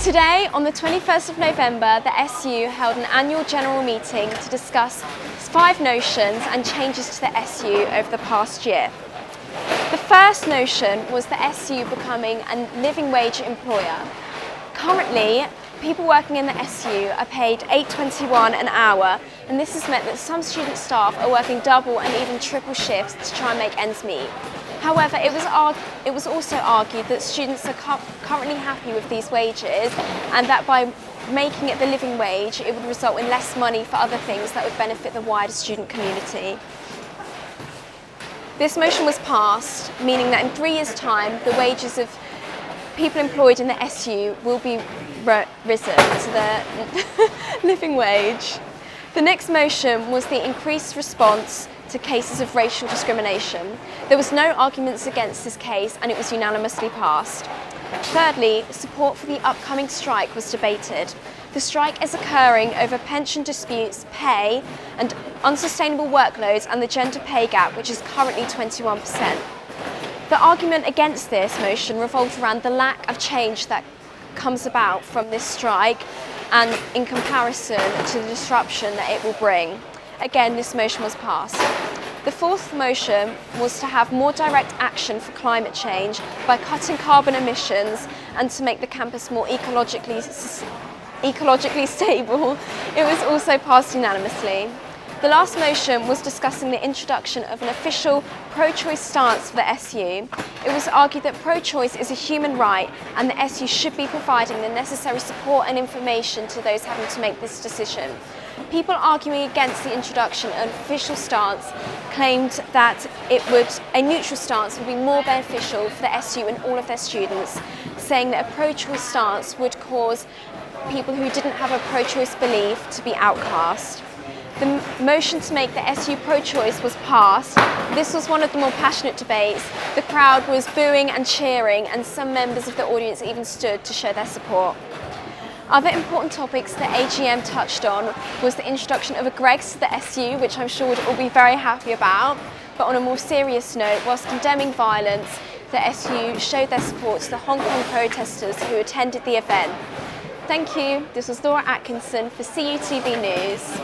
Today, on the 21st of November, the SU held an annual general meeting to discuss 5 notions and changes to the SU over the past year. The first notion was the SU becoming a living wage employer. Currently, people working in the SU are paid $8.21 an hour, and this has meant that some student staff are working double and even triple shifts to try and make ends meet. However, it was also argued that students are currently happy with these wages, and that by making it the living wage, it would result in less money for other things that would benefit the wider student community. This motion was passed, meaning that in 3 years' time, the wages of people employed in the SU will be risen to the living wage. The next motion was the increased response to cases of racial discrimination. There was no arguments against this case and it was unanimously passed. Thirdly, support for the upcoming strike was debated. The strike is occurring over pension disputes, pay and unsustainable workloads and the gender pay gap, which is currently 21%. The argument against this motion revolved around the lack of change that comes about from this strike and in comparison to the disruption that it will bring. Again, this motion was passed. The fourth motion was to have more direct action for climate change by cutting carbon emissions and to make the campus more ecologically stable. It was also passed unanimously. The last motion was discussing the introduction of an official pro-choice stance for the SU. It was argued that pro-choice is a human right and the SU should be providing the necessary support and information to those having to make this decision. People arguing against the introduction of an official stance claimed that a neutral stance would be more beneficial for the SU and all of their students, saying that a pro-choice stance would cause people who didn't have a pro-choice belief to be outcast. The motion to make the SU pro-choice was passed. This was one of the more passionate debates. The crowd was booing and cheering, and some members of the audience even stood to show their support. Other important topics that AGM touched on was the introduction of a Greggs to the SU, which I'm sure we'd all be very happy about. But on a more serious note, whilst condemning violence, the SU showed their support to the Hong Kong protesters who attended the event. Thank you. This was Laura Atkinson for CUTV News.